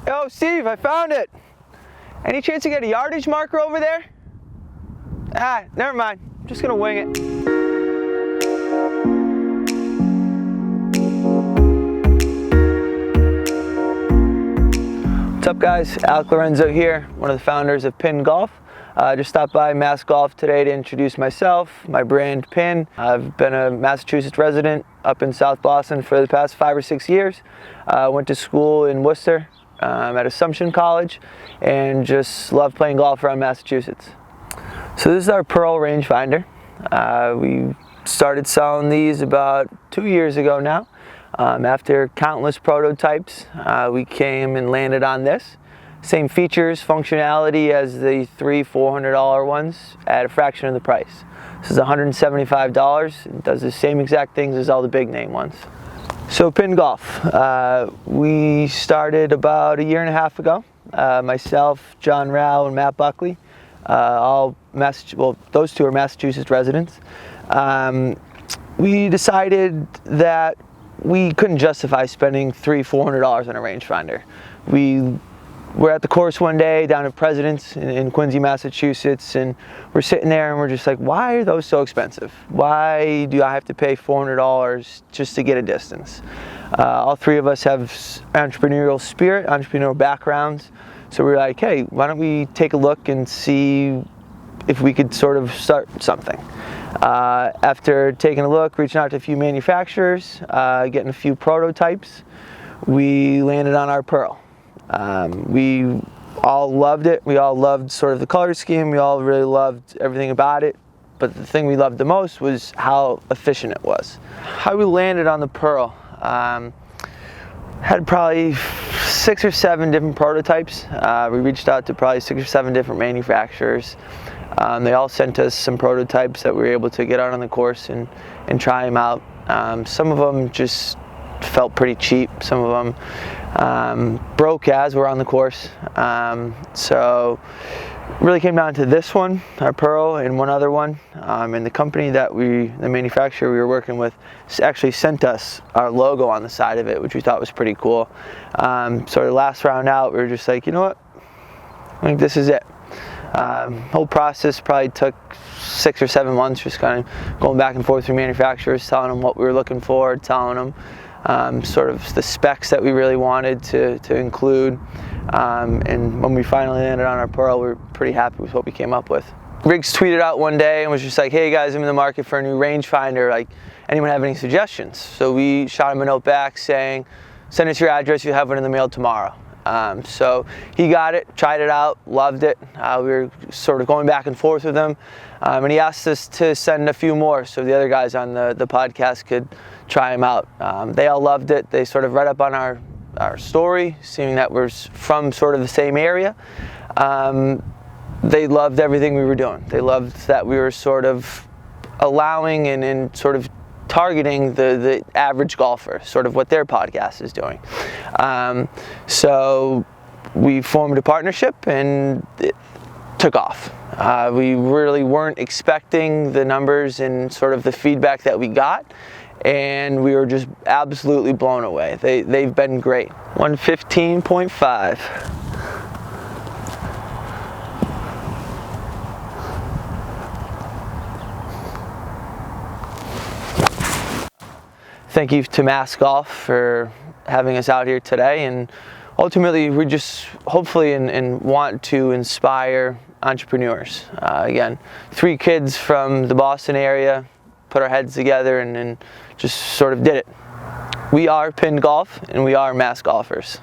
Yo, Steve, I found it. Any chance to get a yardage marker over there? Ah, never mind. I'm just gonna wing it. What's up, guys? Alec, Lorenzo here, one of the founders of Pin Golf. Just stopped by Mass Golf today to introduce myself, my brand Pin. I've been a Massachusetts resident up in South Boston for the past 5 or 6 years. Went to school in Worcester at Assumption College and just love playing golf around Massachusetts. So this is our Pearl rangefinder. We started selling these about 2 years ago now. After countless prototypes, we came and landed on this. Same features, functionality as the $300-400 ones at a fraction of the price. This is $175. It does the same exact things as all the big name ones. So Pin Golf, we started about 1.5 years ago. Myself, John Rao, and Matt Buckley, those two are Massachusetts residents. We decided that we couldn't justify spending $300-400 on a rangefinder. We were at the course one day down at President's in Quincy, Massachusetts, and we're sitting there and we're just like, why are those so expensive? Why do I have to pay $400 just to get a distance? All three of us have entrepreneurial spirit, entrepreneurial backgrounds, so we were like, hey, why don't we take a look and see if we could sort of start something. After taking a look, reaching out to a few manufacturers, getting a few prototypes, we landed on our Pearl. We all loved it. We all loved sort of the color scheme. We all really loved everything about it. But the thing we loved the most was how efficient it was. How we landed on the Pearl. Had probably 6 or 7 different prototypes. We reached out to probably 6 or 7 different manufacturers. They all sent us some prototypes that we were able to get out on the course and try them out. Some of them just felt pretty cheap. Some of them broke as we're on the course. So really came down to this one, our Pearl, and one other one. And the company that the manufacturer we were working with actually sent us our logo on the side of it, which we thought was pretty cool. So the last round out, we were just like, you know what? I think this is it. Whole process probably took 6 or 7 months, just kind of going back and forth through manufacturers, telling them what we were looking for, telling them sort of the specs that we really wanted to include. And when we finally landed on our Pearl, we were pretty happy with what we came up with. Riggs tweeted out one day and was just like, hey guys, I'm in the market for a new rangefinder. Like, anyone have any suggestions? So we shot him a note back saying, send us your address, you'll have one in the mail tomorrow. So he got it, tried it out, loved it. We were sort of going back and forth with him, and he asked us to send a few more so the other guys on the podcast could try them out. They all loved it. They sort of read up on our story, seeing that we're from sort of the same area. They loved everything we were doing. They loved that we were sort of allowing and sort of targeting the average golfer, sort of what their podcast is doing. So we formed a partnership and it took off. We really weren't expecting the numbers and sort of the feedback that we got, and we were just absolutely blown away. They've been great. 115.5. Thank you to Mass Golf for having us out here today, and ultimately we just hopefully and want to inspire entrepreneurs. Again, 3 kids from the Boston area put our heads together and just sort of did it. We are Pin Golf and we are Mass Golfers.